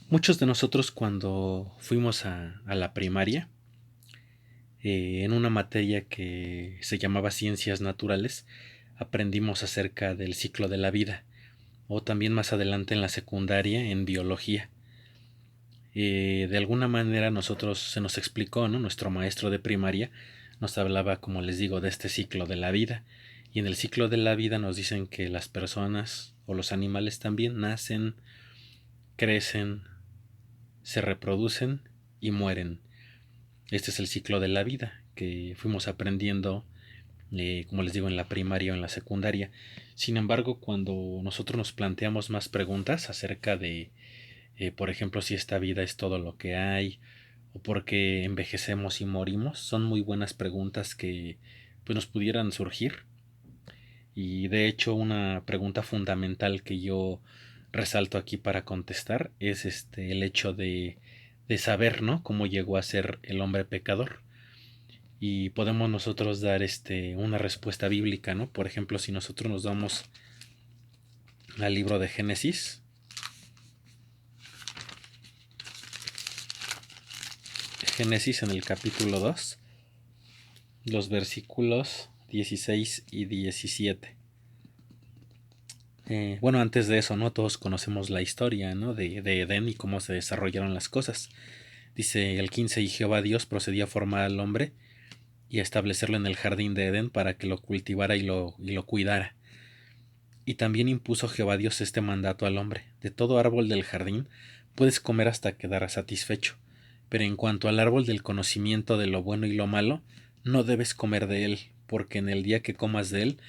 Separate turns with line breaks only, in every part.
Muchos de nosotros cuando fuimos a la primaria, en una materia que se llamaba Ciencias Naturales, aprendimos acerca del ciclo de la vida, o también más adelante en la secundaria en biología. De alguna manera nosotros se nos explicó, ¿no? Nuestro maestro de primaria nos hablaba, como les digo, de este ciclo de la vida. Y en el ciclo de la vida nos dicen que las personas o los animales también nacen, crecen, se reproducen y mueren. Este es el ciclo de la vida que fuimos aprendiendo, como les digo, en la primaria o en la secundaria. Sin embargo, cuando nosotros nos planteamos más preguntas acerca de, por ejemplo, si esta vida es todo lo que hay, o por qué envejecemos y morimos, son muy buenas preguntas que pues, nos pudieran surgir. Y de hecho, una pregunta fundamental que yo resalto aquí para contestar es el hecho de saber, ¿no? Cómo llegó a ser el hombre pecador. Y podemos nosotros dar una respuesta bíblica, ¿no? Por ejemplo, si nosotros nos vamos al libro de Génesis, Génesis en el capítulo 2, los versículos 16 y 17. Bueno, antes de eso, ¿no? Todos conocemos la historia, ¿no? De Edén y cómo se desarrollaron las cosas. Dice el 15, y Jehová Dios procedió a formar al hombre y a establecerlo en el jardín de Edén para que lo cultivara y lo cuidara. Y también impuso Jehová Dios este mandato al hombre: de todo árbol del jardín puedes comer hasta quedar satisfecho, pero en cuanto al árbol del conocimiento de lo bueno y lo malo, no debes comer de él, porque en el día que comas de él,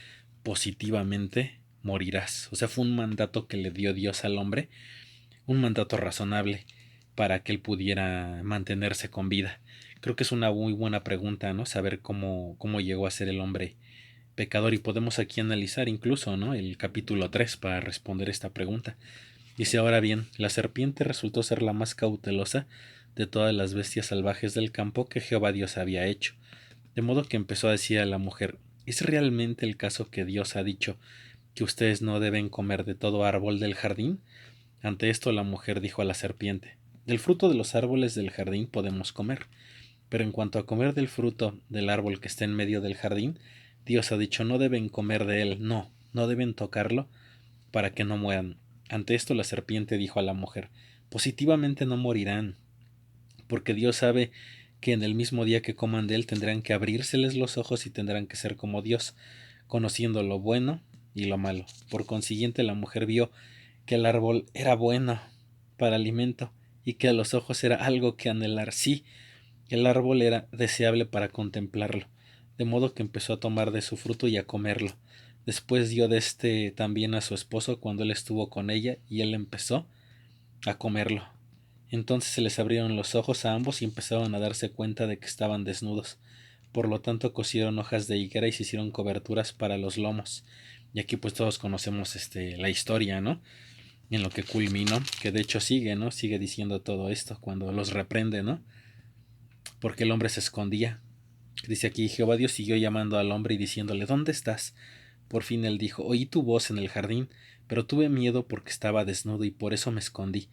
positivamente morirás. O sea, fue un mandato que le dio Dios al hombre, un mandato razonable para que él pudiera mantenerse con vida. Creo que es una muy buena pregunta, ¿no? Saber cómo llegó a ser el hombre pecador, y podemos aquí analizar incluso, ¿no? El capítulo 3 para responder esta pregunta. Dice: ahora bien, la serpiente resultó ser la más cautelosa de todas las bestias salvajes del campo que Jehová Dios había hecho, de modo que empezó a decir a la mujer: ¿es realmente el caso que Dios ha dicho que ustedes no deben comer de todo árbol del jardín? Ante esto la mujer dijo a la serpiente: del fruto de los árboles del jardín podemos comer, pero en cuanto a comer del fruto del árbol que está en medio del jardín, Dios ha dicho: no deben comer de él, no deben tocarlo, para que no mueran. Ante esto la serpiente dijo a la mujer: positivamente no morirán, porque Dios sabe que en el mismo día que coman de él tendrán que abrírseles los ojos y tendrán que ser como Dios, conociendo lo bueno y lo malo. Por consiguiente la mujer vio que el árbol era bueno para alimento y que a los ojos era algo que anhelar. Sí, el árbol era deseable para contemplarlo, de modo que empezó a tomar de su fruto y a comerlo. Después dio de este también a su esposo cuando él estuvo con ella, y él empezó a comerlo. Entonces se les abrieron los ojos a ambos y empezaron a darse cuenta de que estaban desnudos. Por lo tanto cosieron hojas de higuera y se hicieron coberturas para los lomos. Y aquí pues todos conocemos la historia, ¿no? En lo que culminó, que de hecho sigue, ¿no? Sigue diciendo todo esto cuando los reprende, ¿no? Porque el hombre se escondía. Dice aquí: Jehová Dios siguió llamando al hombre y diciéndole: ¿dónde estás? Por fin él dijo: oí tu voz en el jardín, pero tuve miedo porque estaba desnudo y por eso me escondí.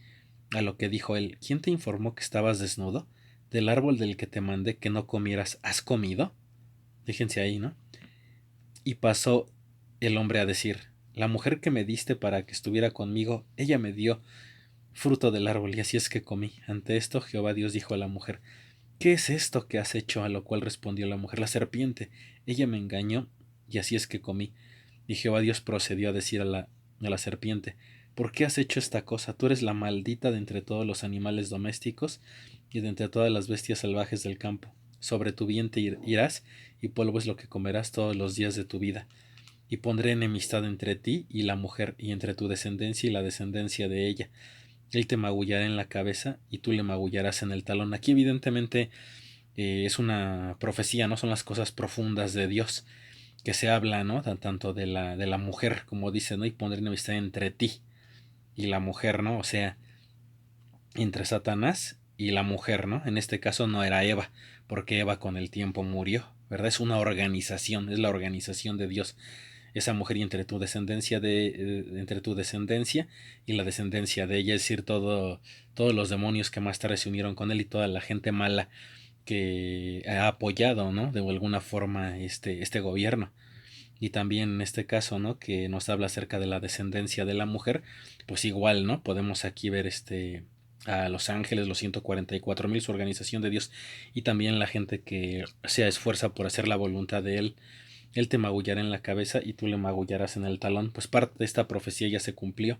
A lo que dijo él: ¿quién te informó que estabas desnudo? ¿Del árbol del que te mandé que no comieras has comido? Fíjense ahí, ¿no? Y pasó el hombre a decir: la mujer que me diste para que estuviera conmigo, ella me dio fruto del árbol y así es que comí. Ante esto Jehová Dios dijo a la mujer: ¿qué es esto que has hecho? A lo cual respondió la mujer: la serpiente, ella me engañó y así es que comí. Y Jehová Dios procedió a decir a la serpiente: ¿por qué has hecho esta cosa? Tú eres la maldita de entre todos los animales domésticos y de entre todas las bestias salvajes del campo. Sobre tu vientre irás, y polvo es lo que comerás todos los días de tu vida. Y pondré enemistad entre ti y la mujer, y entre tu descendencia y la descendencia de ella. Él te magullará en la cabeza, y tú le magullarás en el talón. Aquí evidentemente es una profecía, no son las cosas profundas de Dios que se habla, ¿no? Tanto de la mujer, como dice, ¿no? Y pondré enemistad entre ti y la mujer, ¿no? O sea, entre Satanás y la mujer, ¿no? En este caso no era Eva, porque Eva con el tiempo murió, ¿verdad? Es una organización, es la organización de Dios. esa mujer y entre tu descendencia y la descendencia de ella, es decir, todos los demonios que más tarde se unieron con él y toda la gente mala que ha apoyado, ¿no? De alguna forma este gobierno. Y también en este caso, ¿no? Que nos habla acerca de la descendencia de la mujer, pues igual, ¿no? Podemos aquí ver a los ángeles, los 144,000, su organización de Dios, y también la gente que se esfuerza por hacer la voluntad de Él. Él te magullará en la cabeza y tú le magullarás en el talón. Pues parte de esta profecía ya se cumplió.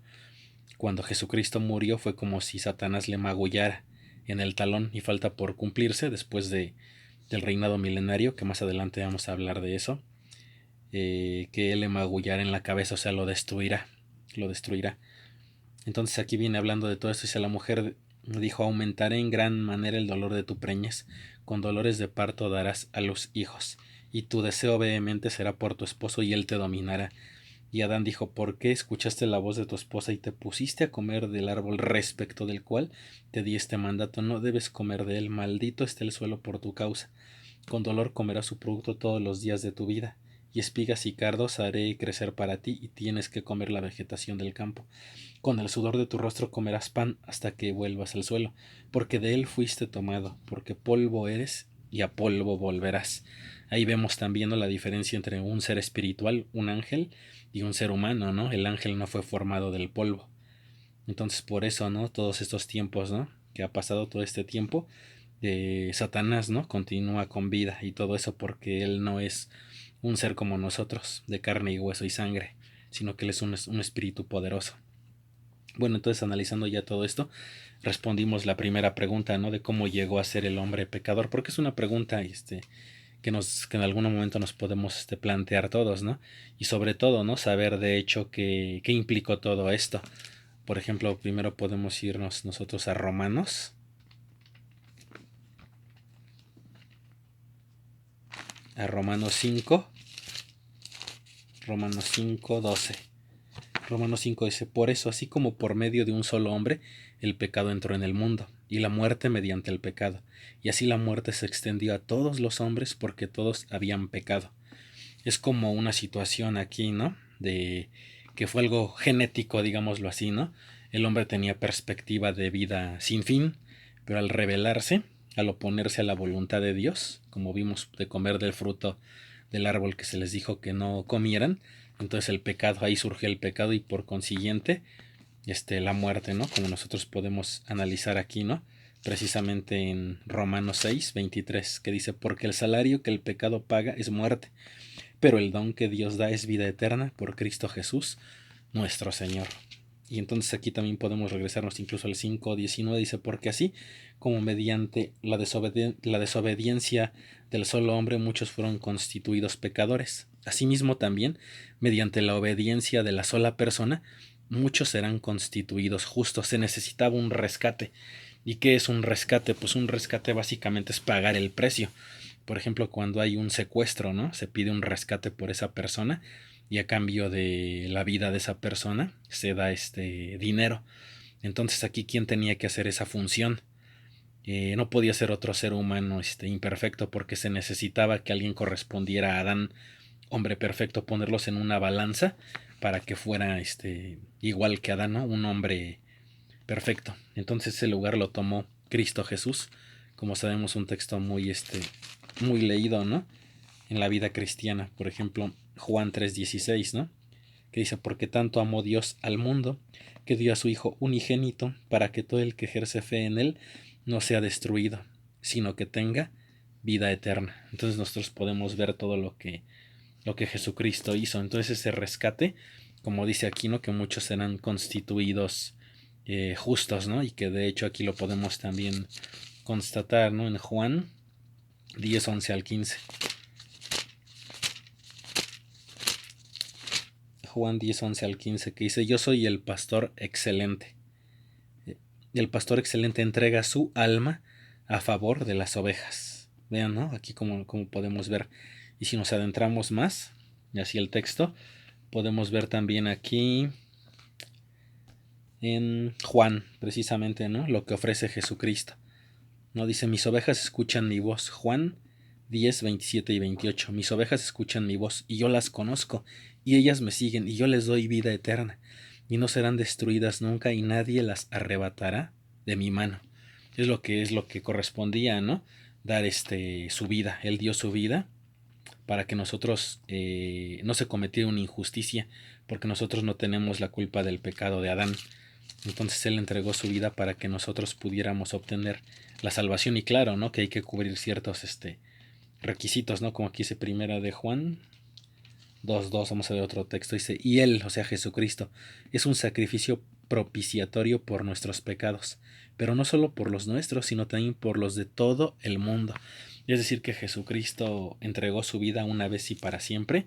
Cuando Jesucristo murió fue como si Satanás le magullara en el talón, y falta por cumplirse después del reinado milenario, que más adelante vamos a hablar de eso, que él le magullará en la cabeza, o sea, lo destruirá, lo destruirá. Entonces aquí viene hablando de todo esto, dice: la mujer dijo: aumentaré en gran manera el dolor de tu preñez, con dolores de parto darás a los hijos, y tu deseo vehemente será por tu esposo, y él te dominará. Y Adán dijo: ¿por qué escuchaste la voz de tu esposa y te pusiste a comer del árbol respecto del cual te di este mandato? No debes comer de él, maldito esté el suelo por tu causa. Con dolor comerás su producto todos los días de tu vida, y espigas y cardos haré crecer para ti, y tienes que comer la vegetación del campo. Con el sudor de tu rostro comerás pan hasta que vuelvas al suelo, porque de él fuiste tomado, porque polvo eres y a polvo volverás. Ahí vemos también, ¿no?, la diferencia entre un ser espiritual, un ángel, y un ser humano, ¿no? El ángel no fue formado del polvo. Entonces por eso, ¿no?, todos estos tiempos, ¿no?, que ha pasado todo este tiempo, Satanás, ¿no?, continúa con vida y todo eso porque él no es un ser como nosotros, de carne y hueso y sangre, sino que él es un espíritu poderoso. Bueno, entonces analizando ya todo esto, respondimos la primera pregunta, ¿no?, de cómo llegó a ser el hombre pecador, porque es una pregunta que en algún momento nos podemos plantear todos, ¿no? Y sobre todo, ¿no?, saber de hecho qué implicó todo esto. Por ejemplo, primero podemos irnos nosotros a Romanos 5, Romanos 5, 12. Romanos 5 dice: por eso, así como por medio de un solo hombre el pecado entró en el mundo, y la muerte mediante el pecado, y así la muerte se extendió a todos los hombres porque todos habían pecado. Es como una situación aquí, ¿no?, de que fue algo genético, digámoslo así, ¿no? El hombre tenía perspectiva de vida sin fin, pero al rebelarse, al oponerse a la voluntad de Dios, como vimos, de comer del fruto del árbol que se les dijo que no comieran, entonces el pecado, ahí surgió el pecado, y por consiguiente la muerte, ¿no?, como nosotros podemos analizar aquí, ¿no?, precisamente en Romanos 6, 23, que dice: porque el salario que el pecado paga es muerte, pero el don que Dios da es vida eterna por Cristo Jesús nuestro Señor. Y entonces aquí también podemos regresarnos incluso al 5:19, dice: porque así como mediante la desobediencia del solo hombre muchos fueron constituidos pecadores, asimismo también mediante la obediencia de la sola persona muchos serán constituidos justos. Se necesitaba un rescate. ¿Y qué es un rescate? Pues un rescate básicamente es pagar el precio. Por ejemplo, cuando hay un secuestro, ¿no?, se pide un rescate por esa persona, y a cambio de la vida de esa persona se da dinero. Entonces aquí, ¿quién tenía que hacer esa función? No podía ser otro ser humano imperfecto, porque se necesitaba que alguien correspondiera a Adán, hombre perfecto, ponerlos en una balanza para que fuera igual que Adán, ¿no?, un hombre perfecto. Entonces ese lugar lo tomó Cristo Jesús, como sabemos, un texto muy leído, ¿no?, en la vida cristiana. Por ejemplo, Juan 3:16, ¿no?, que dice: porque tanto amó Dios al mundo, que dio a su Hijo unigénito, para que todo el que ejerce fe en él no sea destruido, sino que tenga vida eterna. Entonces nosotros podemos ver todo lo que Jesucristo hizo. Entonces ese rescate, como dice aquí, ¿no?, que muchos serán constituidos justos, ¿no?, y que de hecho aquí lo podemos también constatar, ¿no?, en Juan 10:11 al 15. Juan 10:11 al 15, que dice: yo soy el pastor excelente. El pastor excelente entrega su alma a favor de las ovejas. Vean, ¿no?, aquí como podemos ver. Y si nos adentramos más, y así el texto, podemos ver también aquí en Juan, precisamente, ¿no?, lo que ofrece Jesucristo. ¿No? Dice: mis ovejas escuchan mi voz. Juan 10, 27 y 28. Mis ovejas escuchan mi voz, y yo las conozco, y ellas me siguen, y yo les doy vida eterna, y no serán destruidas nunca, y nadie las arrebatará de mi mano. Es lo que correspondía, ¿no? Dar su vida. Él dio su vida para que nosotros no se cometiera una injusticia, porque nosotros no tenemos la culpa del pecado de Adán. Entonces Él entregó su vida para que nosotros pudiéramos obtener la salvación. Y claro, ¿no? Que hay que cubrir ciertos requisitos, ¿no? Como aquí dice primera de Juan 2:2, vamos a ver otro texto, dice, y Él, o sea Jesucristo, es un sacrificio propiciatorio por nuestros pecados, pero no solo por los nuestros, sino también por los de todo el mundo. Es decir, que Jesucristo entregó su vida una vez y para siempre,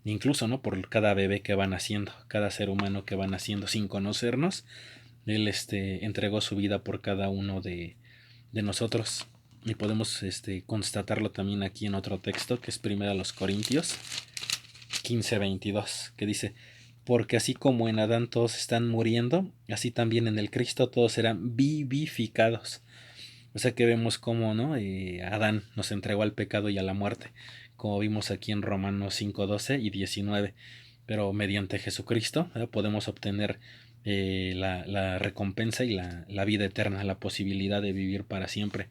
incluso, ¿no? Por cada bebé que van naciendo, cada ser humano que va naciendo sin conocernos, Él entregó su vida por cada uno de nosotros. Y podemos constatarlo también aquí en otro texto, que es primero a los Corintios 15:22, que dice, porque así como en Adán todos están muriendo, así también en el Cristo todos serán vivificados. O sea que vemos cómo, ¿no? Adán nos entregó al pecado y a la muerte, como vimos aquí en Romanos 5:12 y 19. Pero mediante Jesucristo podemos obtener la recompensa y la vida eterna, la posibilidad de vivir para siempre.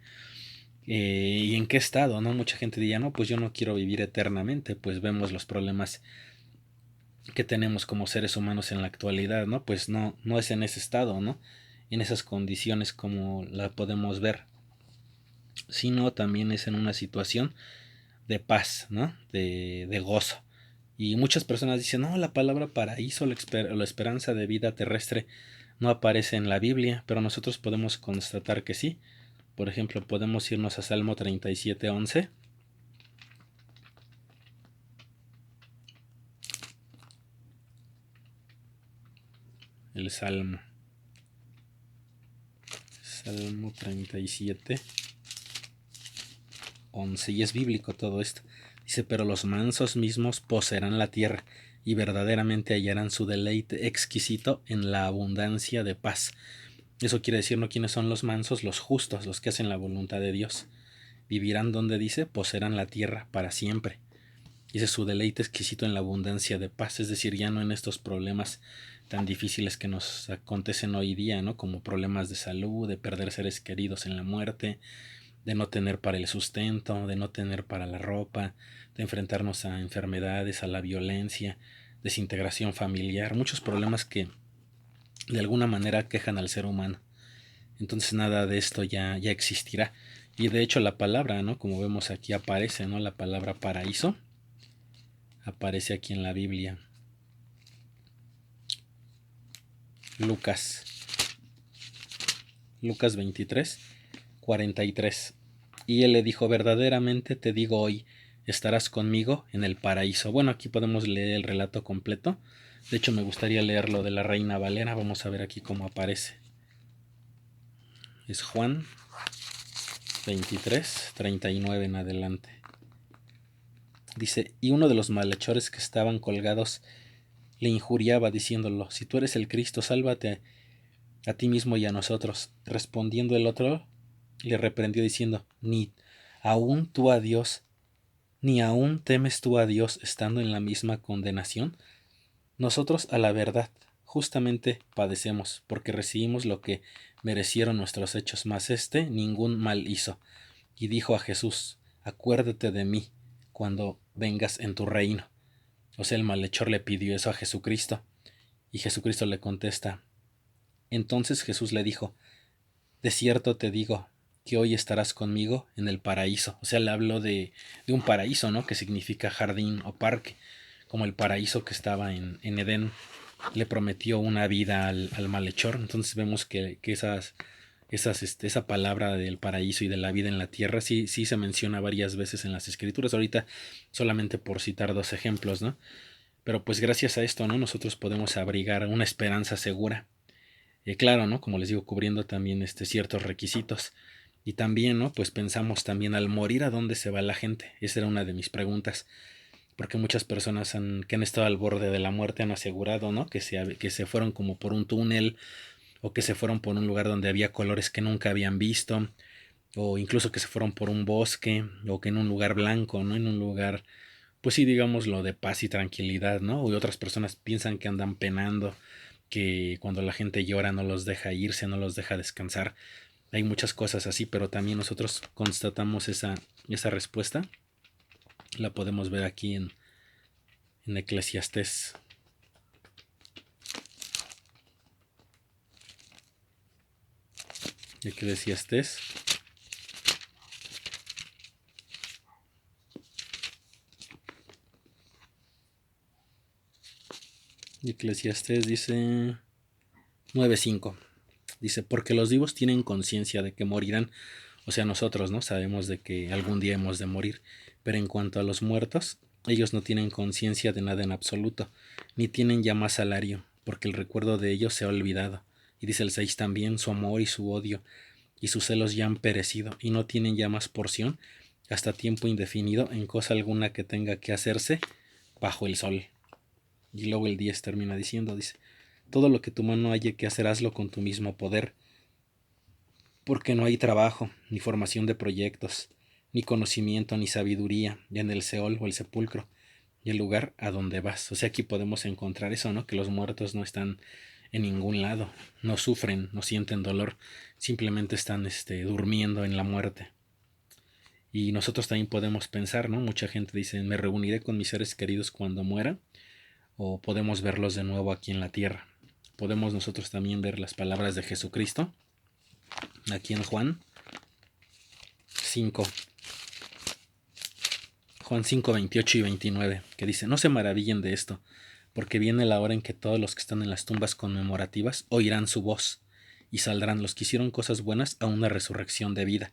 ¿Y en qué estado? ¿No? Mucha gente diría, no, pues yo no quiero vivir eternamente. Pues vemos los problemas que tenemos como seres humanos en la actualidad, ¿no? Pues no es en ese estado, ¿no? En esas condiciones como la podemos ver, sino también es en una situación de paz, ¿no? De gozo. Y muchas personas dicen, no, la palabra paraíso, la esperanza de vida terrestre no aparece en la Biblia, pero nosotros podemos constatar que sí. Por ejemplo, podemos irnos a Salmo 37:11. El Salmo 37:11, y es bíblico todo esto. Dice, pero los mansos mismos poseerán la tierra y verdaderamente hallarán su deleite exquisito en la abundancia de paz. Eso quiere decir, ¿no? ¿Quiénes son los mansos? Los justos, los que hacen la voluntad de Dios. Vivirán donde dice, poseerán la tierra para siempre. Dice, su deleite exquisito en la abundancia de paz, es decir, ya no en estos problemas tan difíciles que nos acontecen hoy día, ¿no? Como problemas de salud, de perder seres queridos en la muerte, de no tener para el sustento, de no tener para la ropa, de enfrentarnos a enfermedades, a la violencia, desintegración familiar, muchos problemas que de alguna manera quejan al ser humano. Entonces nada de esto ya existirá. Y de hecho la palabra, ¿no? Como vemos aquí aparece, ¿no? La palabra paraíso aparece aquí en la Biblia. Lucas 23:43. Y él le dijo, verdaderamente te digo hoy, estarás conmigo en el paraíso. Bueno, aquí podemos leer el relato completo. De hecho, me gustaría leerlo de la Reina Valera. Vamos a ver aquí cómo aparece. Es Juan 23:39 en adelante. Dice, y uno de los malhechores que estaban colgados le injuriaba diciéndolo, si tú eres el Cristo, sálvate a ti mismo y a nosotros. Respondiendo el otro, le reprendió diciendo, ni aún temes tú a Dios estando en la misma condenación. Nosotros a la verdad justamente padecemos, porque recibimos lo que merecieron nuestros hechos, mas ningún mal hizo. Y dijo a Jesús, acuérdate de mí cuando vengas en tu reino. O sea, el malhechor le pidió eso a Jesucristo, y Jesucristo le contesta. Entonces Jesús le dijo, de cierto te digo, que hoy estarás conmigo en el paraíso. O sea, le habló de un paraíso, ¿no? Que significa jardín o parque, como el paraíso que estaba en Edén. Le prometió una vida al malhechor. Entonces vemos que esa palabra del paraíso y de la vida en la tierra sí se menciona varias veces en las escrituras. Ahorita solamente por citar dos ejemplos, ¿no? Pero pues gracias a esto, ¿no? Nosotros podemos abrigar una esperanza segura. Claro, ¿no? Como les digo, cubriendo también ciertos requisitos. Y también, ¿no? Pues pensamos también al morir, ¿a dónde se va la gente? Esa era una de mis preguntas. Porque muchas personas que han estado al borde de la muerte han asegurado, ¿no? Que se fueron como por un túnel, o que se fueron por un lugar donde había colores que nunca habían visto, o incluso que se fueron por un bosque, o que en un lugar blanco, ¿no? En un lugar, pues sí, digámoslo, de paz y tranquilidad, ¿no? Y otras personas piensan que andan penando, que cuando la gente llora no los deja irse, no los deja descansar. Hay muchas cosas así, pero también nosotros constatamos esa respuesta. La podemos ver aquí en Eclesiastés. Eclesiastés. Eclesiastés dice 9:5. Dice, porque los vivos tienen conciencia de que morirán. O sea, nosotros, ¿no? Sabemos de que algún día hemos de morir. Pero en cuanto a los muertos, ellos no tienen conciencia de nada en absoluto, ni tienen ya más salario, porque el recuerdo de ellos se ha olvidado. Y dice el 6 también, su amor y su odio y sus celos ya han perecido, y no tienen ya más porción hasta tiempo indefinido en cosa alguna que tenga que hacerse bajo el sol. Y luego el 10 termina diciendo, dice, todo lo que tu mano haya que hacer, hazlo con tu mismo poder, porque no hay trabajo, ni formación de proyectos, ni conocimiento, ni sabiduría, ya en el Seol o el sepulcro, y el lugar a donde vas. O sea, aquí podemos encontrar eso, ¿no? Que los muertos no están en ningún lado, no sufren, no sienten dolor, simplemente están durmiendo en la muerte. Y nosotros también podemos pensar, ¿no? Mucha gente dice, me reuniré con mis seres queridos cuando muera, o podemos verlos de nuevo aquí en la tierra. Podemos nosotros también ver las palabras de Jesucristo, aquí en cinco Juan 5 28 y 29, que dice, no se maravillen de esto, porque viene la hora en que todos los que están en las tumbas conmemorativas oirán su voz, y saldrán los que hicieron cosas buenas a una resurrección de vida.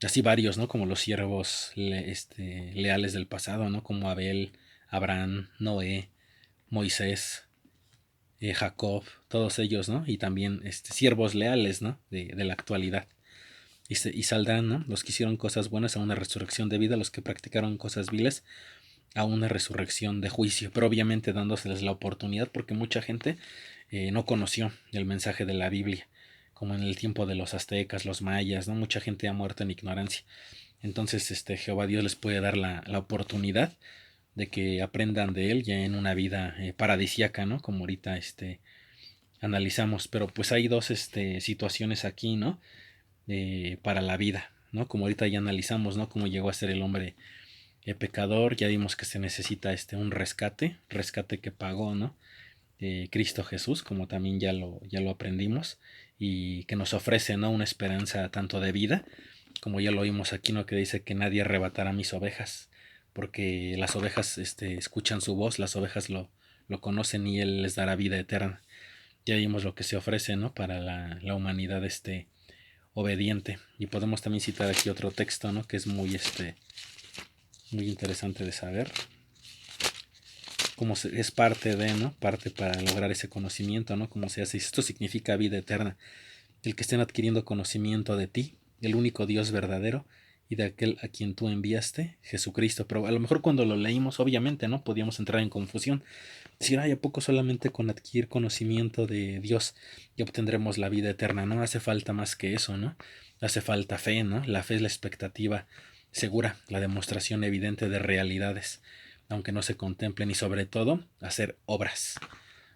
Así varios, ¿no? Como los siervos leales del pasado, ¿no? Como Abel, Abraham, Noé, Moisés, Jacob, todos ellos, ¿no? Y también siervos leales, ¿no? De la actualidad. Y saldrán, ¿no? Los que hicieron cosas buenas a una resurrección de vida, los que practicaron cosas viles a una resurrección de juicio, pero obviamente dándoseles la oportunidad porque mucha gente no conoció el mensaje de la Biblia, como en el tiempo de los aztecas, los mayas, ¿no? Mucha gente ha muerto en ignorancia. Entonces, Jehová Dios les puede dar la oportunidad de que aprendan de él ya en una vida paradisíaca, ¿no? Como ahorita analizamos, pero pues hay dos situaciones aquí, ¿no? Para la vida, ¿no? Como ahorita ya analizamos, ¿no? Cómo llegó a ser el hombre pecador, ya vimos que se necesita un rescate que pagó, ¿no? Cristo Jesús, como también ya lo aprendimos, y que nos ofrece, ¿no? Una esperanza tanto de vida, como ya lo vimos aquí, ¿no? Que dice que nadie arrebatará mis ovejas, porque las ovejas escuchan su voz, las ovejas lo conocen y él les dará vida eterna. Ya vimos lo que se ofrece, ¿no? Para la humanidad obediente. Y podemos también citar aquí otro texto, ¿no? Que es muy interesante de saber. Como es parte de, ¿no? Parte para lograr ese conocimiento, ¿no? Como se hace. Esto significa vida eterna. El que estén adquiriendo conocimiento de ti, el único Dios verdadero, y de aquel a quien tú enviaste, Jesucristo. Pero a lo mejor cuando lo leímos, obviamente, ¿no? Podíamos entrar en confusión. Decir, ay, ¿a poco solamente con adquirir conocimiento de Dios ya obtendremos la vida eterna? No hace falta más que eso, ¿no? Hace falta fe, ¿no? La fe es la expectativa segura, la demostración evidente de realidades, aunque no se contemplen, y sobre todo hacer obras,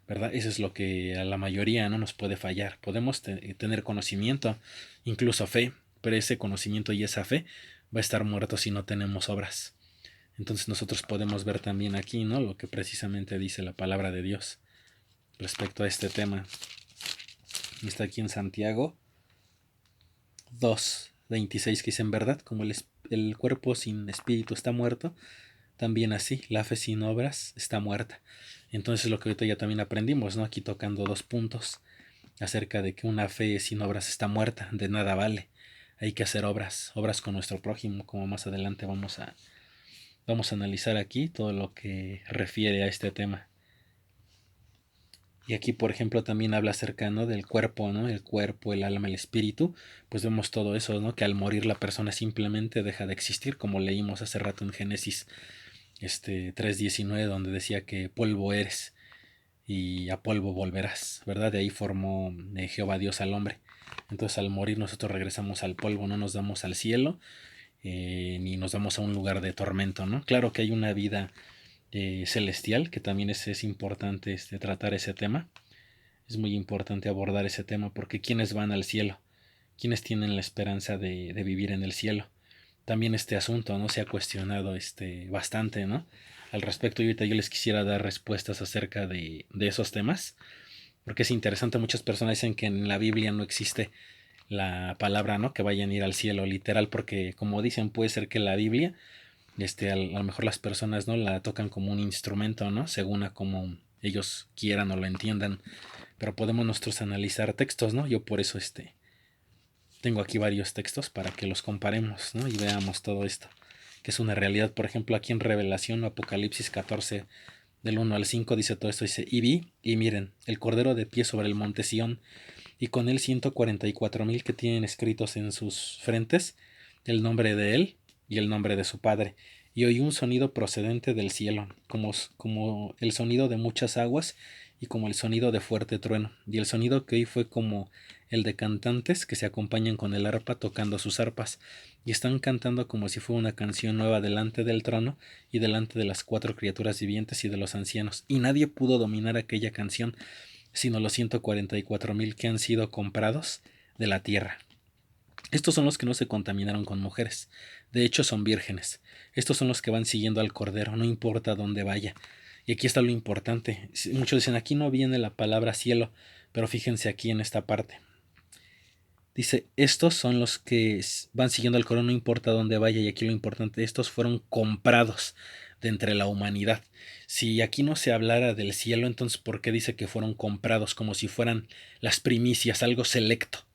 ¿verdad? Eso es lo que a la mayoría no nos puede fallar. Podemos tener conocimiento, incluso fe, pero ese conocimiento y esa fe va a estar muerto si no tenemos obras. Entonces nosotros podemos ver también aquí, ¿no? Lo que precisamente dice la palabra de Dios respecto a este tema. Está aquí en Santiago 2:26, que dice, en verdad, como el cuerpo sin espíritu está muerto, también así, la fe sin obras está muerta. Entonces lo que ahorita ya también aprendimos, ¿no? Aquí tocando dos puntos acerca de que una fe sin obras está muerta, de nada vale. Hay que hacer obras con nuestro prójimo, como más adelante vamos a analizar aquí todo lo que refiere a este tema. Y aquí, por ejemplo, también habla acerca, ¿no? Del cuerpo, ¿no? El cuerpo, el alma, el espíritu. Pues vemos todo eso, ¿no? Que al morir la persona simplemente deja de existir, como leímos hace rato en Génesis 3:19, donde decía que polvo eres y a polvo volverás, ¿verdad? De ahí formó Jehová Dios al hombre. Entonces al morir nosotros regresamos al polvo, no nos damos al cielo, ni nos damos a un lugar de tormento, ¿no? Claro que hay una vida celestial, que también es importante tratar ese tema. Es muy importante abordar ese tema porque quienes van al cielo, quienes tienen la esperanza de vivir en el cielo. También este asunto no se ha cuestionado bastante, ¿no? Al respecto, y ahorita yo les quisiera dar respuestas acerca de esos temas, porque es interesante. Muchas personas dicen que en la Biblia no existe la palabra, ¿no? Que vayan a ir al cielo, literal, porque como dicen, puede ser que la Biblia, a lo mejor las personas, ¿no? La tocan como un instrumento, ¿no? Según a como ellos quieran o lo entiendan, pero podemos nosotros analizar textos, ¿no? Yo por eso, tengo aquí varios textos para que los comparemos, ¿no? Y veamos todo esto, que es una realidad. Por ejemplo, aquí en Revelación, Apocalipsis 14, del 1 al 5, dice todo esto, dice, y vi, y miren, el Cordero de pie sobre el monte Sión, y con él 144,000 que tienen escritos en sus frentes el nombre de él y el nombre de su Padre. Y oí un sonido procedente del cielo, como el sonido de muchas aguas y como el sonido de fuerte trueno. Y el sonido que oí fue como el de cantantes que se acompañan con el arpa tocando sus arpas, y están cantando como si fuera una canción nueva delante del trono y delante de las 4 criaturas vivientes y de los ancianos. Y nadie pudo dominar aquella canción, sino los 144,000 que han sido comprados de la tierra. Estos son los que no se contaminaron con mujeres, de hecho son vírgenes. Estos son los que van siguiendo al Cordero, no importa dónde vaya. Y aquí está lo importante. Muchos dicen, aquí no viene la palabra cielo, pero fíjense aquí en esta parte. Dice, estos son los que van siguiendo al Cordero, no importa dónde vaya. Y aquí lo importante, estos fueron comprados de entre la humanidad. Si aquí no se hablara del cielo, entonces ¿por qué dice que fueron comprados como si fueran las primicias, algo selecto?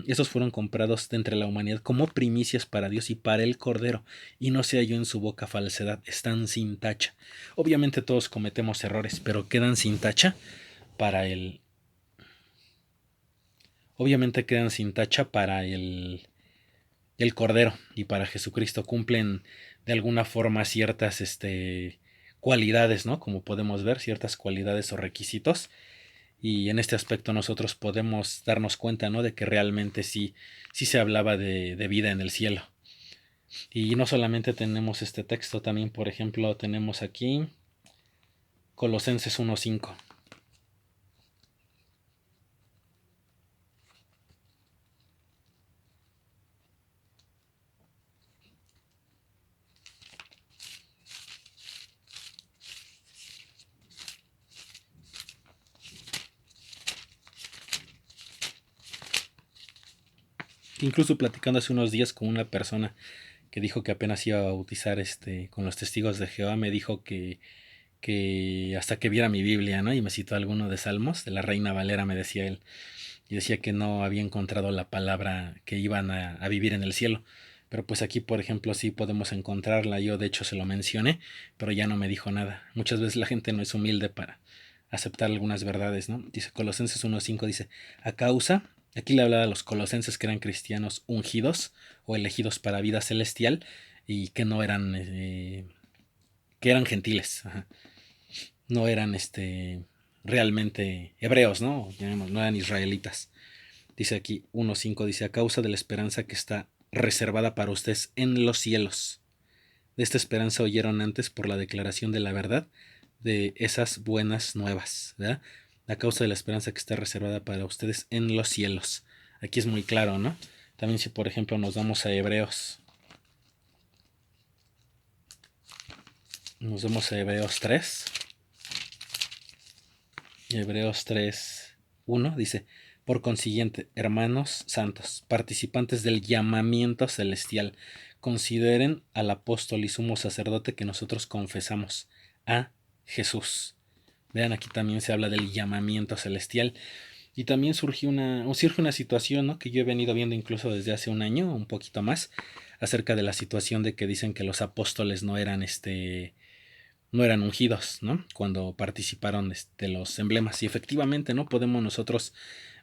Esos fueron comprados de entre la humanidad como primicias para Dios y para el Cordero, y no se halló en su boca falsedad, están sin tacha. Obviamente todos cometemos errores, pero quedan sin tacha para el... Obviamente quedan sin tacha para el Cordero y para Jesucristo. Cumplen de alguna forma ciertas cualidades, ¿no? Como podemos ver, ciertas cualidades o requisitos. Y en este aspecto nosotros podemos darnos cuenta, ¿no? De que realmente sí se hablaba de vida en el cielo. Y no solamente tenemos este texto, también por ejemplo tenemos aquí Colosenses 1:5. Incluso platicando hace unos días con una persona que dijo que apenas iba a bautizar con los testigos de Jehová, me dijo que hasta que viera mi Biblia, ¿no? Y me citó alguno de Salmos, de la Reina Valera, me decía él, y decía que no había encontrado la palabra que iban a vivir en el cielo. Pero pues aquí, por ejemplo, sí podemos encontrarla. Yo de hecho se lo mencioné, pero ya no me dijo nada. Muchas veces la gente no es humilde para aceptar algunas verdades, ¿no? Dice Colosenses 1:5, dice, a causa, aquí le hablaba a los colosenses que eran cristianos ungidos o elegidos para vida celestial y que no eran, que eran gentiles, ajá. No eran realmente hebreos, ¿no? No eran israelitas. Dice aquí 1:5, dice, a causa de la esperanza que está reservada para ustedes en los cielos. De esta esperanza oyeron antes por la declaración de la verdad de esas buenas nuevas, ¿verdad? A causa de la esperanza que está reservada para ustedes en los cielos. Aquí es muy claro, ¿no? También si por ejemplo nos vamos a Hebreos, nos vamos a Hebreos 3, Hebreos 3:1 dice, por consiguiente, hermanos santos, participantes del llamamiento celestial, consideren al apóstol y sumo sacerdote que nosotros confesamos, a Jesús. Vean, aquí también se habla del llamamiento celestial. Y también surge una situación, ¿no? Que yo he venido viendo incluso desde hace un año, un poquito más, acerca de la situación de que dicen que los apóstoles no eran ungidos, ¿no? Cuando participaron de los emblemas. Y efectivamente, ¿no? Podemos nosotros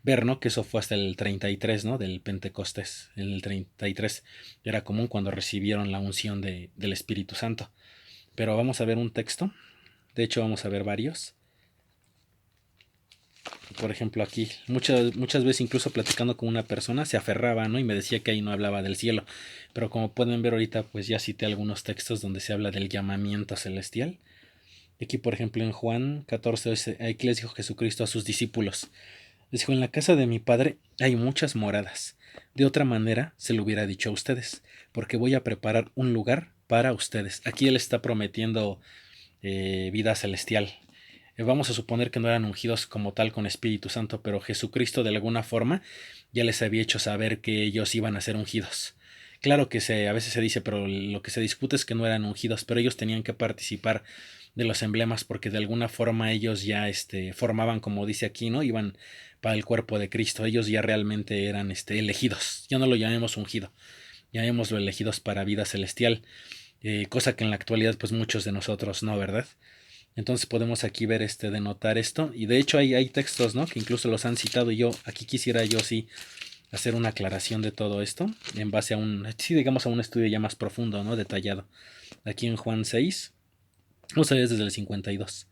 ver, ¿no? Que eso fue hasta el 33, ¿no? Del Pentecostés. En el 33 era común cuando recibieron la unción del Espíritu Santo. Pero vamos a ver un texto. De hecho, vamos a ver varios. Por ejemplo, aquí, muchas veces incluso platicando con una persona se aferraba, ¿no? Y me decía que ahí no hablaba del cielo. Pero como pueden ver ahorita, pues ya cité algunos textos donde se habla del llamamiento celestial. Aquí, por ejemplo, en Juan 14, aquí les dijo Jesucristo a sus discípulos. Les dijo, en la casa de mi padre hay muchas moradas. De otra manera se lo hubiera dicho a ustedes, porque voy a preparar un lugar para ustedes. Aquí él está prometiendo vida celestial. Vamos a suponer que no eran ungidos como tal con Espíritu Santo, pero Jesucristo de alguna forma ya les había hecho saber que ellos iban a ser ungidos. Claro que a veces se dice, pero lo que se discute es que no eran ungidos, pero ellos tenían que participar de los emblemas porque de alguna forma ellos ya formaban, como dice aquí, ¿no? Iban para el cuerpo de Cristo, ellos ya realmente eran elegidos. Ya no lo llamemos ungido, llamémoslo elegidos para vida celestial, cosa que en la actualidad pues muchos de nosotros no, ¿verdad? Entonces podemos aquí ver denotar esto, y de hecho hay textos, ¿no? Que incluso los han citado, y yo aquí quisiera yo sí hacer una aclaración de todo esto en base a sí, digamos a un estudio ya más profundo, ¿no? Detallado. Aquí en Juan 6, vamos a ver desde el 52.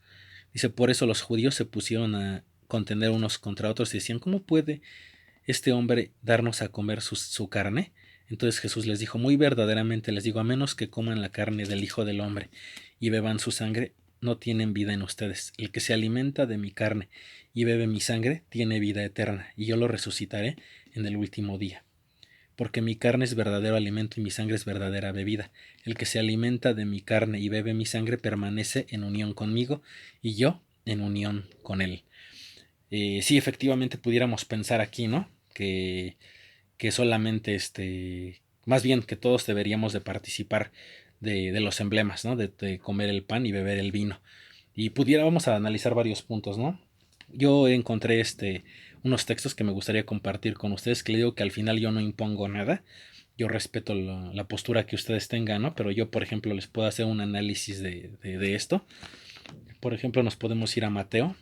Dice, por eso los judíos se pusieron a contender unos contra otros y decían, ¿cómo puede este hombre darnos a comer su carne? Entonces Jesús les dijo, muy verdaderamente les digo, a menos que coman la carne del Hijo del Hombre y beban su sangre, no tienen vida en ustedes. El que se alimenta de mi carne y bebe mi sangre tiene vida eterna, y yo lo resucitaré en el último día. Porque mi carne es verdadero alimento y mi sangre es verdadera bebida. El que se alimenta de mi carne y bebe mi sangre permanece en unión conmigo y yo en unión con él. Sí, efectivamente pudiéramos pensar aquí, ¿no? Que solamente más bien que todos deberíamos de participar de los emblemas, ¿no? De comer el pan y beber el vino. Y vamos a analizar varios puntos, ¿no? Yo encontré unos textos que me gustaría compartir con ustedes, que le digo que al final yo no impongo nada, yo respeto la postura que ustedes tengan, ¿no? Pero yo, por ejemplo, les puedo hacer un análisis de esto. Por ejemplo, nos podemos ir a Mateo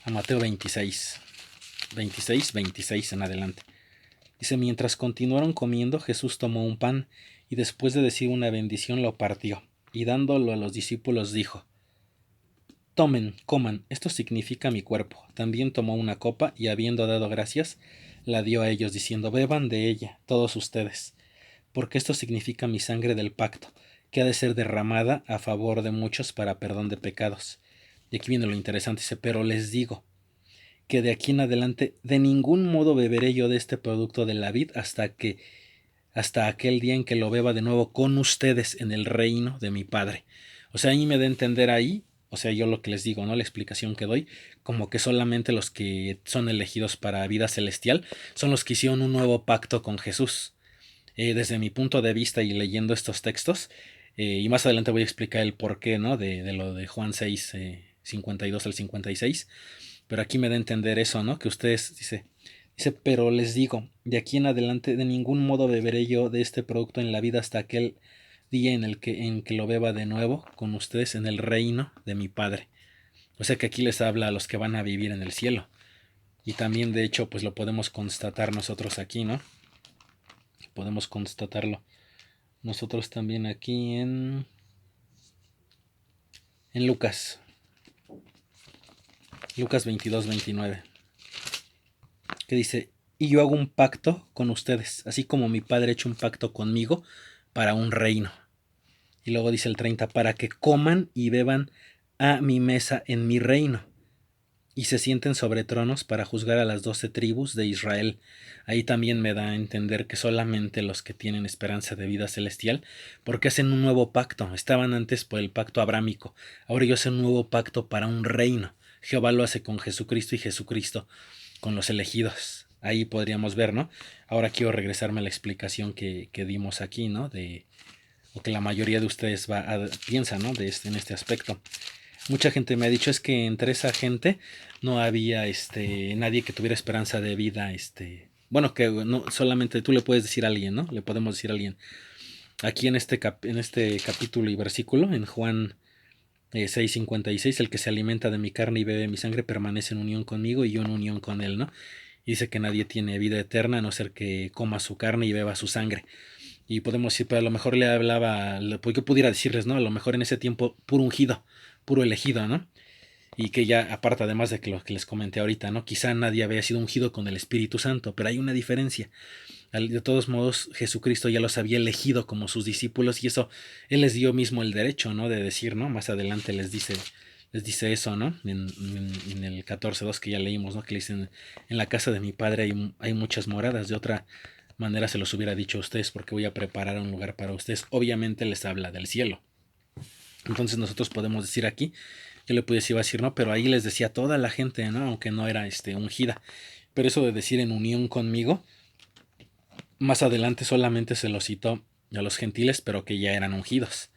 26 en adelante. Dice, mientras continuaron comiendo, Jesús tomó un pan y después de decir una bendición lo partió, y dándolo a los discípulos dijo, tomen, coman, esto significa mi cuerpo. También tomó una copa y habiendo dado gracias, la dio a ellos, diciendo, beban de ella, todos ustedes, porque esto significa mi sangre del pacto, que ha de ser derramada a favor de muchos para perdón de pecados. Y aquí viene lo interesante, dice, pero les digo, que de aquí en adelante de ningún modo beberé yo de este producto de la vid hasta aquel día en que lo beba de nuevo con ustedes en el reino de mi Padre. O sea, ahí me da a entender ahí, o sea, yo lo que les digo, ¿no? La explicación que doy, como que solamente los que son elegidos para vida celestial son los que hicieron un nuevo pacto con Jesús. Desde mi punto de vista y leyendo estos textos, y más adelante voy a explicar el porqué, ¿no? De lo de Juan 6, 52 al 56. Pero aquí me da a entender eso, ¿no? Que ustedes, dice, pero les digo, de aquí en adelante de ningún modo beberé yo de este producto en la vida hasta aquel día en que lo beba de nuevo con ustedes en el reino de mi Padre. O sea que aquí les habla a los que van a vivir en el cielo. Y también, de hecho, pues lo podemos constatar nosotros aquí, ¿no? Podemos constatarlo nosotros también aquí en Lucas 22-29, que dice, y yo hago un pacto con ustedes, así como mi padre ha hecho un pacto conmigo para un reino. Y luego dice el 30, para que coman y beban a mi mesa en mi reino, y se sienten sobre tronos para juzgar a las 12 tribus de Israel. Ahí también me da a entender que solamente los que tienen esperanza de vida celestial, porque hacen un nuevo pacto, estaban antes por el pacto abrámico, ahora ellos hacen un nuevo pacto para un reino. Jehová lo hace con Jesucristo y Jesucristo con los elegidos. Ahí podríamos ver, ¿no? Ahora quiero regresarme a la explicación que dimos aquí, ¿no? O que la mayoría de ustedes piensa, ¿no? En este aspecto. Mucha gente me ha dicho es que entre esa gente no había nadie que tuviera esperanza de vida, bueno, que no solamente tú le puedes decir a alguien, ¿no? Le podemos decir a alguien. Aquí en este capítulo y versículo, en Juan 6:56, el que se alimenta de mi carne y bebe mi sangre permanece en unión conmigo y yo en unión con él, ¿no? Y dice que nadie tiene vida eterna a no ser que coma su carne y beba su sangre. Y podemos decir, pero a lo mejor le hablaba, pues yo pudiera decirles, ¿no? A lo mejor en ese tiempo puro ungido, puro elegido, ¿no? y que ya, aparte además de que lo que les comenté ahorita, ¿no? Quizá nadie había sido ungido con el Espíritu Santo, pero hay una diferencia. De todos modos, Jesucristo ya los había elegido como sus discípulos y eso, Él les dio mismo el derecho, ¿no? De decir, ¿no? Más adelante les dice eso, ¿no? En el 14.2 que ya leímos, ¿no? Que le dicen, en la casa de mi padre hay muchas moradas, de otra manera se los hubiera dicho a ustedes porque voy a preparar un lugar para ustedes. Obviamente les habla del cielo. Entonces nosotros podemos decir aquí, yo le pudiese decir, no, pero ahí les decía a toda la gente, ¿no? Aunque no era ungida. Pero eso de decir en unión conmigo, más adelante solamente se lo citó a los gentiles, pero que ya eran ungidos.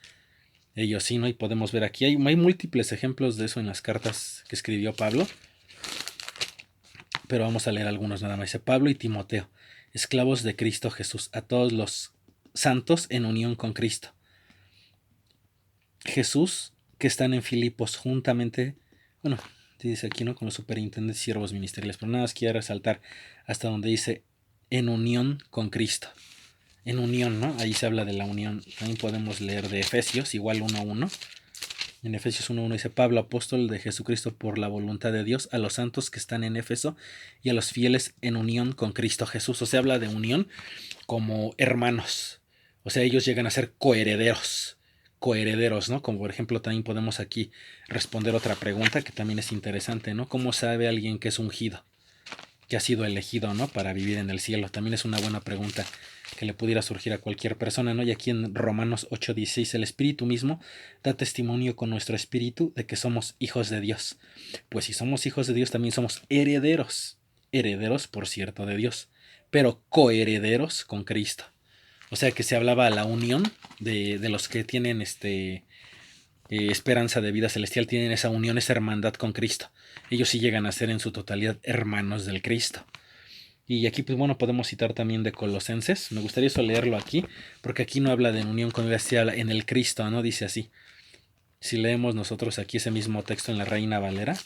Ellos sí, ¿no? Y podemos ver aquí, hay múltiples ejemplos de eso en las cartas que escribió Pablo, pero vamos a leer algunos nada más. Dice Pablo y Timoteo, esclavos de Cristo Jesús, a todos los santos en unión con Cristo. Jesús, que están en Filipos juntamente, bueno, dice aquí, ¿no? Con los superintendentes y siervos ministeriales, pero nada más quiero resaltar hasta donde dice en unión con Cristo. En unión, ¿no? Ahí se habla de la unión. También podemos leer de Efesios, igual 1:1. En Efesios 1:1 dice Pablo, apóstol de Jesucristo por la voluntad de Dios, a los santos que están en Éfeso y a los fieles en unión con Cristo Jesús. O sea, habla de unión como hermanos. O sea, ellos llegan a ser coherederos, ¿no? Como por ejemplo también podemos aquí responder otra pregunta que también es interesante, ¿no? ¿Cómo sabe alguien que es ungido? Que ha sido elegido, ¿no? Para vivir en el cielo. También es una buena pregunta que le pudiera surgir a cualquier persona, ¿no? Y aquí en Romanos 8:16, el Espíritu mismo da testimonio con nuestro espíritu de que somos hijos de Dios. Pues si somos hijos de Dios, también somos herederos. Herederos, por cierto, de Dios, pero coherederos con Cristo. O sea que se hablaba a la unión de los que tienen esperanza de vida celestial, tienen esa unión, esa hermandad con Cristo. Ellos sí llegan a ser en su totalidad hermanos del Cristo. Y aquí, pues bueno, podemos citar también de Colosenses. Me gustaría eso leerlo aquí, porque aquí no habla de unión con Dios, habla en el Cristo, ¿no? Dice así. Si leemos nosotros aquí ese mismo texto en la Reina Valera,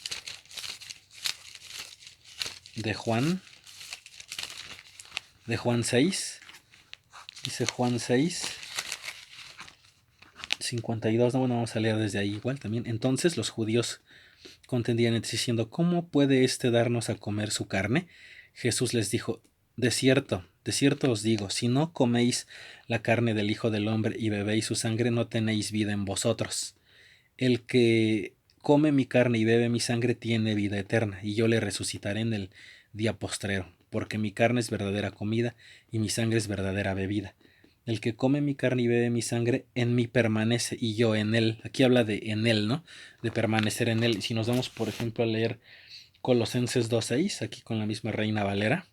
de Juan 6, dice Juan 6, 52, no, bueno, vamos a leer desde ahí igual también. Entonces los judíos contendían entre sí diciendo, ¿cómo puede éste darnos a comer su carne? Jesús les dijo, de cierto os digo, si no coméis la carne del Hijo del Hombre y bebéis su sangre, no tenéis vida en vosotros. El que come mi carne y bebe mi sangre tiene vida eterna, y yo le resucitaré en el día postrero, porque mi carne es verdadera comida y mi sangre es verdadera bebida. El que come mi carne y bebe mi sangre, en mí permanece y yo en él. Aquí habla de en él, ¿no? De permanecer en él. Si nos vamos, por ejemplo, a leer Colosenses 2:6, aquí con la misma Reina Valera.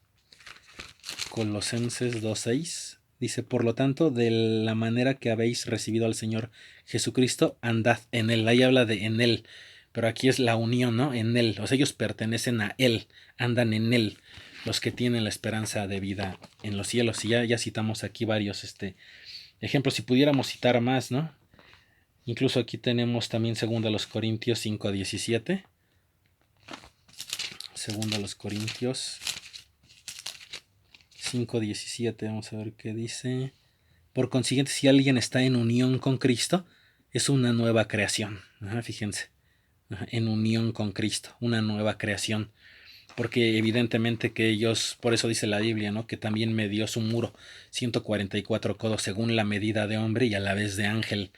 Colosenses 2:6 dice, por lo tanto, de la manera que habéis recibido al Señor Jesucristo, andad en él. Ahí habla de en él, pero aquí es la unión, ¿no? En él. O sea, ellos pertenecen a él, andan en él, los que tienen la esperanza de vida en los cielos. Y ya citamos aquí varios ejemplos. Si pudiéramos citar más, ¿no? Incluso aquí tenemos también 2 Corintios 5:17. 2 Corintios 5:17, vamos a ver qué dice. Por consiguiente, si alguien está en unión con Cristo, es una nueva creación. Fíjense, en unión con Cristo, una nueva creación. Porque evidentemente que ellos, por eso dice la Biblia, ¿no? Que también medió su muro 144 codos según la medida de hombre y a la vez de ángel.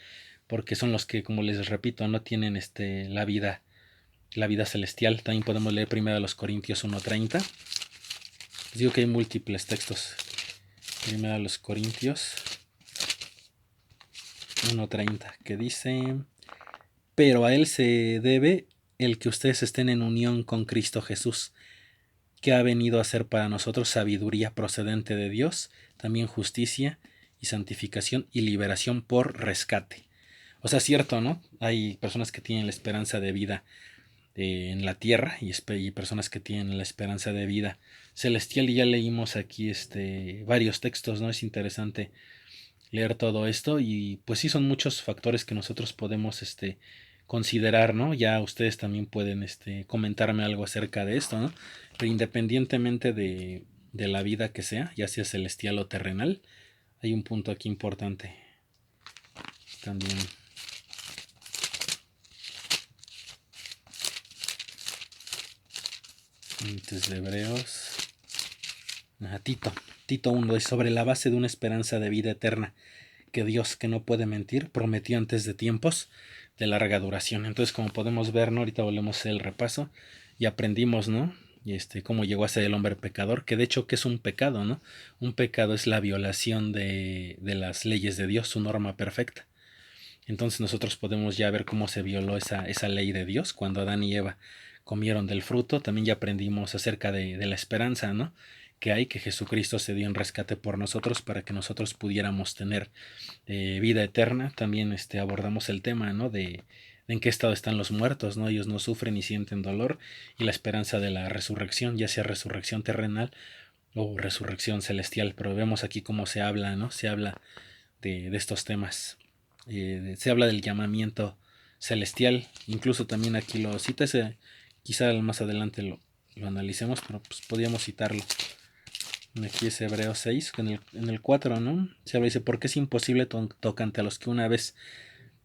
Porque son los que, como les repito, no tienen la vida celestial. También podemos leer primero los Corintios 1:30. Les digo que hay múltiples textos. Primero los Corintios 1:30, que dice, pero a él se debe el que ustedes estén en unión con Cristo Jesús, que ha venido a ser para nosotros sabiduría procedente de Dios, también justicia y santificación y liberación por rescate. O sea, cierto, ¿no? Hay personas que tienen la esperanza de vida en la tierra y personas que tienen la esperanza de vida celestial, y ya leímos aquí varios textos, ¿no? Es interesante leer todo esto y pues sí son muchos factores que nosotros podemos considerar, ¿no? Ya ustedes también pueden comentarme algo acerca de esto, ¿no? Pero independientemente de la vida que sea, ya sea celestial o terrenal, hay un punto aquí importante también. Antes de Hebreos. Tito. Tito 1 dice: sobre la base de una esperanza de vida eterna, que Dios, que no puede mentir, prometió antes de tiempos de larga duración. Entonces, como podemos ver, ¿no? Ahorita volvemos a hacer el repaso y aprendimos, ¿no? Y cómo llegó a ser el hombre pecador, que de hecho, ¿qué es un pecado, no? Un pecado es la violación de las leyes de Dios, su norma perfecta. Entonces nosotros podemos ya ver cómo se violó esa ley de Dios cuando Adán y Eva comieron del fruto. También ya aprendimos acerca de la esperanza, ¿no? Que hay, que Jesucristo se dio en rescate por nosotros para que nosotros pudiéramos tener vida eterna. También abordamos el tema, ¿no? De en qué estado están los muertos, ¿no? Ellos no sufren ni sienten dolor, y la esperanza de la resurrección, ya sea resurrección terrenal o resurrección celestial. Pero vemos aquí cómo se habla, ¿no? Se habla de estos temas. Se habla del llamamiento celestial, incluso también aquí lo cita, quizá más adelante lo analicemos, pero pues podríamos citarlo. Aquí es Hebreos 6, en el 4, ¿no? Se habla, dice: porque es imposible tocante a los que una vez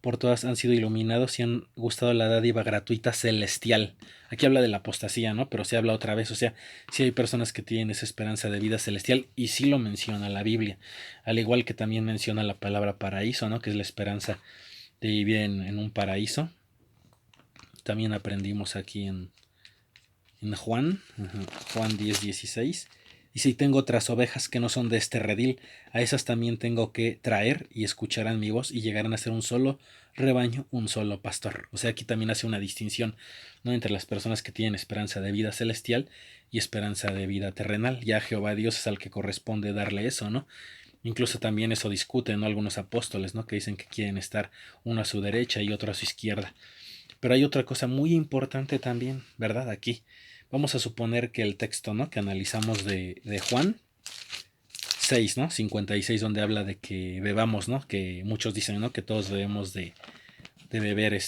por todas han sido iluminados y han gustado la dádiva gratuita celestial. Aquí habla de la apostasía, ¿no? Pero se habla otra vez, o sea, sí hay personas que tienen esa esperanza de vida celestial, y sí lo menciona la Biblia, al igual que también menciona la palabra paraíso, ¿no? Que es la esperanza de vivir en un paraíso. También aprendimos aquí en Juan, Juan 10:16. Y si tengo otras ovejas que no son de este redil, a esas también tengo que traer, y escucharán mi voz, y llegarán a ser un solo rebaño, un solo pastor. O sea, aquí también hace una distinción, ¿no? Entre las personas que tienen esperanza de vida celestial y esperanza de vida terrenal. Ya Jehová Dios es al que corresponde darle eso, ¿no? Incluso también eso discuten, ¿no? Algunos apóstoles, ¿no? Que dicen que quieren estar uno a su derecha y otro a su izquierda. Pero hay otra cosa muy importante también, ¿verdad? Aquí vamos a suponer que el texto, ¿no? Que analizamos de Juan 6, ¿no? 56, donde habla de que bebamos, ¿no? Que muchos dicen, ¿no? Que todos debemos de beber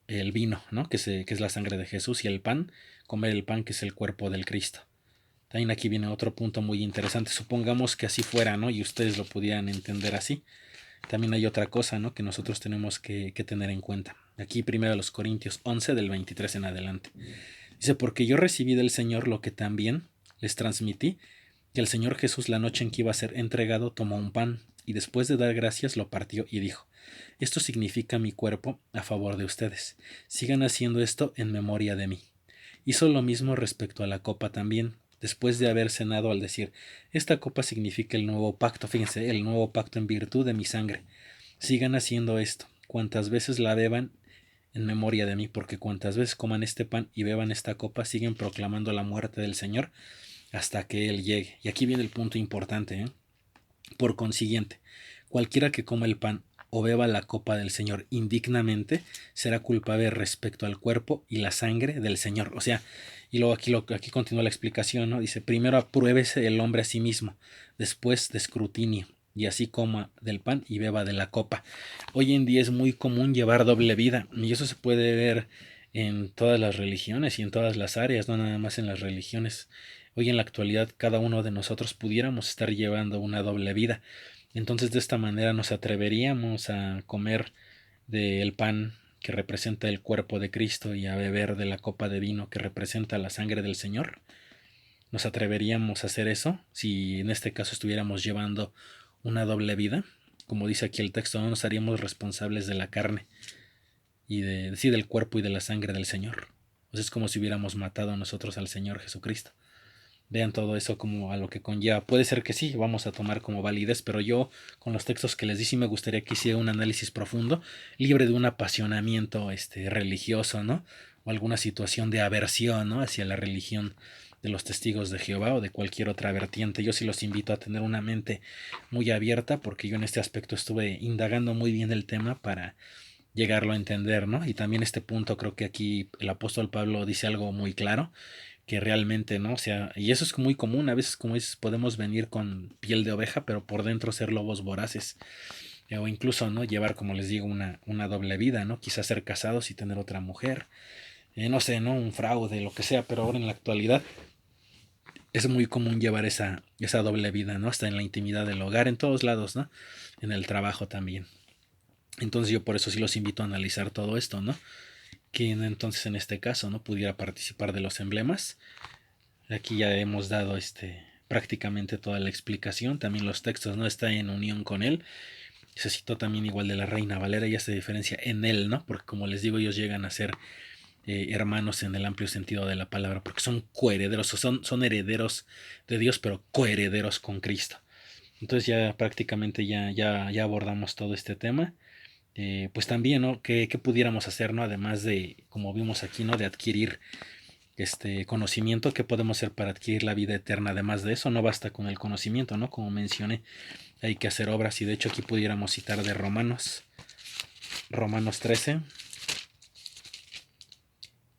el vino, ¿no? Que es la sangre de Jesús, y el pan, comer el pan, que es el cuerpo del Cristo. También aquí viene otro punto muy interesante. Supongamos que así fuera, ¿no? Y ustedes lo pudieran entender así. También hay otra cosa, ¿no? Que nosotros tenemos que tener en cuenta. Aquí primero los Corintios 11 del 23 en adelante. Dice: porque yo recibí del Señor lo que también les transmití, que el Señor Jesús, la noche en que iba a ser entregado, tomó un pan, y después de dar gracias lo partió y dijo: esto significa mi cuerpo a favor de ustedes. Sigan haciendo esto en memoria de mí. Hizo lo mismo respecto a la copa también, después de haber cenado, al decir: esta copa significa el nuevo pacto, fíjense, el nuevo pacto en virtud de mi sangre. Sigan haciendo esto, cuantas veces la beban, en memoria de mí, porque cuantas veces coman este pan y beban esta copa, siguen proclamando la muerte del Señor hasta que Él llegue. Y aquí viene el punto importante, ¿eh? Por consiguiente, cualquiera que coma el pan o beba la copa del Señor indignamente será culpable respecto al cuerpo y la sangre del Señor. O sea, y luego aquí continúa la explicación, ¿no? Dice: primero apruébese el hombre a sí mismo, después de escrutinio, y así coma del pan y beba de la copa. Hoy en día es muy común llevar doble vida, y eso se puede ver en todas las religiones y en todas las áreas, no nada más en las religiones. Hoy en la actualidad cada uno de nosotros pudiéramos estar llevando una doble vida. Entonces de esta manera nos atreveríamos a comer del pan que representa el cuerpo de Cristo y a beber de la copa de vino que representa la sangre del Señor. ¿Nos atreveríamos a hacer eso si en este caso estuviéramos llevando una doble vida? Como dice aquí el texto, no nos haríamos responsables de la carne y del cuerpo y de la sangre del Señor. Pues es como si hubiéramos matado a nosotros al Señor Jesucristo. Vean todo eso como a lo que conlleva. Puede ser que sí, vamos a tomar como validez, pero yo con los textos que les di sí me gustaría que hiciera un análisis profundo, libre de un apasionamiento religioso, ¿no? O alguna situación de aversión, ¿no? Hacia la religión de los testigos de Jehová o de cualquier otra vertiente. Yo sí los invito a tener una mente muy abierta, porque yo en este aspecto estuve indagando muy bien el tema para llegarlo a entender, ¿no? Y también este punto creo que aquí el apóstol Pablo dice algo muy claro, que realmente, ¿no? O sea, y eso es muy común, a veces, como dices, podemos venir con piel de oveja, pero por dentro ser lobos voraces, o incluso, ¿no? Llevar, como les digo, una doble vida, ¿no? Quizás ser casados y tener otra mujer, no sé, ¿no? Un fraude, lo que sea, pero ahora en la actualidad es muy común llevar esa doble vida, ¿no? Hasta en la intimidad del hogar, en todos lados, ¿no? En el trabajo también. Entonces yo por eso sí los invito a analizar todo esto, ¿no? quien entonces en este caso no pudiera participar de los emblemas. Aquí ya hemos dado prácticamente toda la explicación, también los textos no están en unión con él. Se citó también igual de la Reina Valera y hace diferencia en él, ¿no? Porque como les digo, ellos llegan a ser hermanos en el amplio sentido de la palabra, porque son coherederos, son herederos de Dios, pero coherederos con Cristo. Entonces ya prácticamente ya abordamos todo este tema. Pues también, ¿no? ¿Qué pudiéramos hacer, ¿no? Además de, como vimos aquí, ¿no? De adquirir este conocimiento, ¿qué podemos hacer para adquirir la vida eterna? Además de eso, no basta con el conocimiento, ¿no? Como mencioné, hay que hacer obras, y de hecho aquí pudiéramos citar de Romanos 13.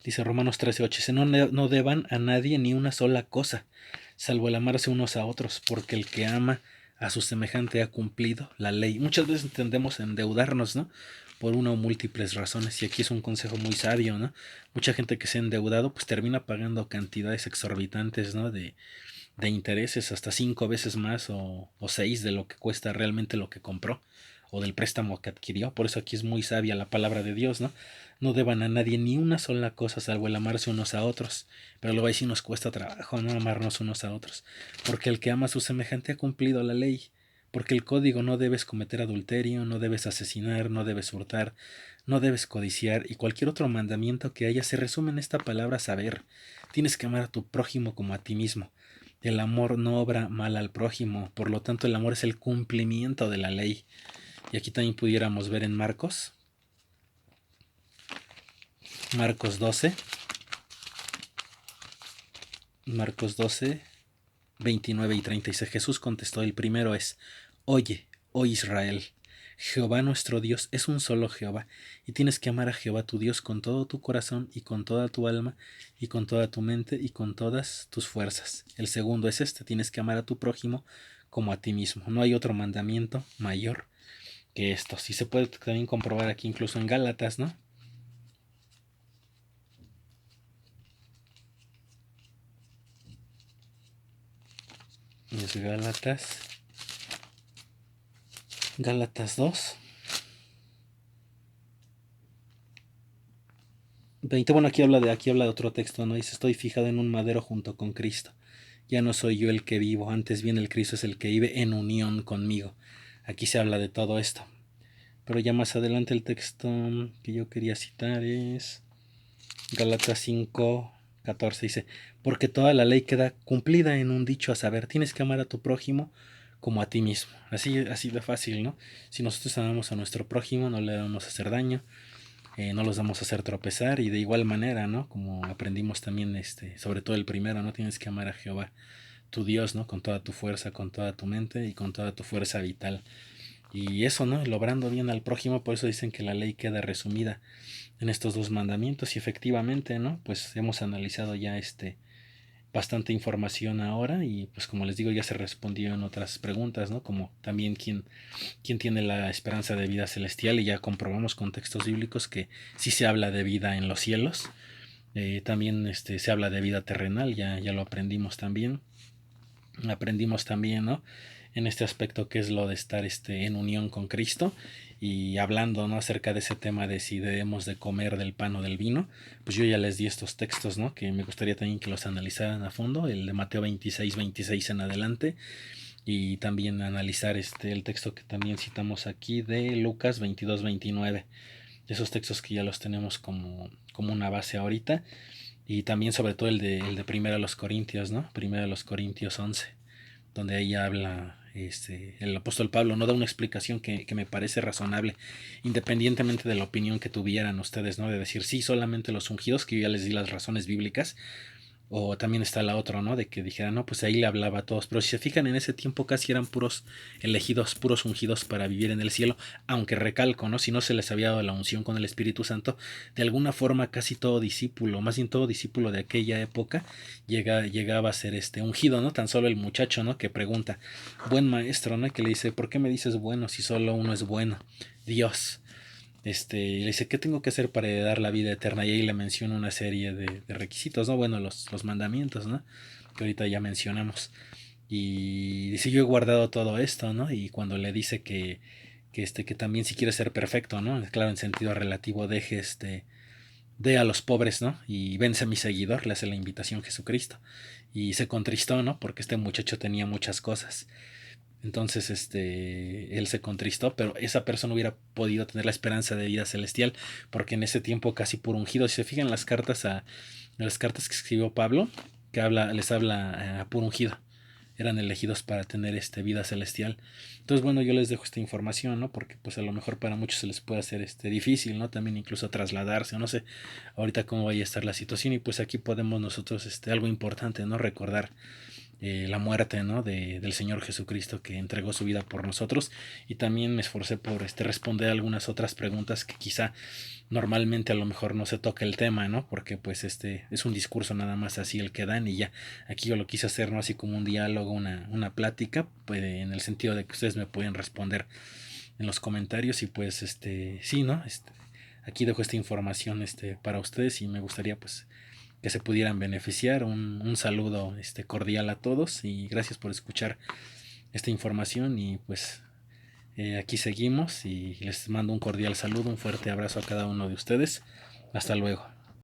Dice Romanos 13:8, dice, no deban a nadie ni una sola cosa, salvo el amarse unos a otros, porque el que ama a su semejante ha cumplido la ley. Muchas veces tendemos a endeudarnos, ¿no? Por una o múltiples razones, y aquí es un consejo muy sabio, ¿no? Mucha gente que se ha endeudado, pues termina pagando cantidades exorbitantes, ¿no? De intereses, hasta 5 veces más o 6 de lo que cuesta realmente lo que compró, o del préstamo que adquirió. Por eso aquí es muy sabia la palabra de Dios, ¿no? No deban a nadie ni una sola cosa salvo el amarse unos a otros. Pero luego ahí sí nos cuesta trabajo, ¿no? Amarnos unos a otros. Porque el que ama a su semejante ha cumplido la ley. Porque el código: no debes cometer adulterio, no debes asesinar, no debes hurtar, no debes codiciar, y cualquier otro mandamiento que haya se resume en esta palabra: saber. Tienes que amar a tu prójimo como a ti mismo. El amor no obra mal al prójimo, por lo tanto el amor es el cumplimiento de la ley. Y aquí también pudiéramos ver en Marcos 12, Marcos 12, 29 y 30, dice: Jesús contestó, el primero es: oye, oh Israel, Jehová nuestro Dios es un solo Jehová, y tienes que amar a Jehová tu Dios con todo tu corazón y con toda tu alma y con toda tu mente y con todas tus fuerzas. El segundo es tienes que amar a tu prójimo como a ti mismo. No hay otro mandamiento mayor que esto. Sí se puede también comprobar aquí incluso en Gálatas, ¿no? Es Gálatas 2, 20. Bueno, aquí habla de otro texto, ¿no? Dice: estoy fijado en un madero junto con Cristo. Ya no soy yo el que vivo, antes bien el Cristo es el que vive en unión conmigo. Aquí se habla de todo esto. Pero ya más adelante el texto que yo quería citar es Gálatas 5:14. Dice: porque toda la ley queda cumplida en un dicho, a saber, tienes que amar a tu prójimo como a ti mismo. Así de fácil, ¿no? Si nosotros amamos a nuestro prójimo, no le vamos a hacer daño, no los vamos a hacer tropezar, y de igual manera, ¿no? Como aprendimos también, sobre todo el primero, ¿no? Tienes que amar a Jehová, tu Dios, ¿no? Con toda tu fuerza, con toda tu mente y con toda tu fuerza vital. Y eso, ¿no? Logrando bien al prójimo, por eso dicen que la ley queda resumida en estos dos mandamientos. Y efectivamente, ¿no? Pues hemos analizado ya bastante información ahora, y pues como les digo, ya se respondió en otras preguntas, ¿no? Como también quién tiene la esperanza de vida celestial, y ya comprobamos con textos bíblicos que sí se habla de vida en los cielos. También se habla de vida terrenal, ya lo aprendimos también. Aprendimos también, ¿no? En este aspecto que es lo de estar en unión con Cristo, y hablando, ¿no? Acerca de ese tema de si debemos de comer del pan o del vino, pues yo ya les di estos textos, ¿no? Que me gustaría también que los analizaran a fondo, el de Mateo 26 en adelante, y también analizar el texto que también citamos aquí de Lucas 22-29, esos textos que ya los tenemos como una base ahorita. Y también sobre todo el de Primera a los Corintios, ¿no? Primera a los Corintios 11, donde ahí habla el apóstol Pablo, no da una explicación que me parece razonable, independientemente de la opinión que tuvieran ustedes, ¿no? De decir, sí, solamente los ungidos, que yo ya les di las razones bíblicas. O también está la otra, ¿no? De que dijera, no, pues ahí le hablaba a todos. Pero si se fijan, en ese tiempo casi eran puros elegidos, puros ungidos para vivir en el cielo. Aunque recalco, ¿no? Si no se les había dado la unción con el Espíritu Santo, de alguna forma casi todo discípulo, más bien todo discípulo de aquella época, llegaba a ser ungido, ¿no? Tan solo el muchacho, ¿no? Que pregunta, buen maestro, ¿no? Que le dice, ¿por qué me dices bueno si solo uno es bueno? Dios. Le dice, ¿qué tengo que hacer para heredar la vida eterna? Y ahí le menciona una serie de requisitos, ¿no? Bueno, los mandamientos, ¿no? Que ahorita ya mencionamos. Y dice, yo he guardado todo esto, ¿no? Y cuando le dice que también si quiere ser perfecto, ¿no? Claro, en sentido relativo, deje dé a los pobres, ¿no? Y vence a mi seguidor, le hace la invitación Jesucristo. Y se contristó, ¿no? Porque este muchacho tenía muchas cosas. Entonces, él se contristó, pero esa persona hubiera podido tener la esperanza de vida celestial, porque en ese tiempo casi por ungido, si se fijan las cartas que escribió Pablo, les habla a puro ungido, eran elegidos para tener vida celestial. Entonces, bueno, yo les dejo esta información, ¿no? Porque pues a lo mejor para muchos se les puede hacer difícil, ¿no? También incluso trasladarse, o no sé, ahorita cómo vaya a estar la situación, y pues aquí podemos nosotros, algo importante, ¿no? Recordar la muerte, ¿no? Del Señor Jesucristo, que entregó su vida por nosotros, y también me esforcé por responder algunas otras preguntas que quizá normalmente a lo mejor no se toca el tema, ¿no? Porque pues es un discurso nada más así el que dan, y ya aquí yo lo quise hacer, ¿no? Así como un diálogo, una plática, pues en el sentido de que ustedes me pueden responder en los comentarios, y pues sí, ¿no? Aquí dejo esta información para ustedes, y me gustaría pues que se pudieran beneficiar. Un saludo cordial a todos, y gracias por escuchar esta información, y pues aquí seguimos, y les mando un cordial saludo, un fuerte abrazo a cada uno de ustedes. Hasta luego.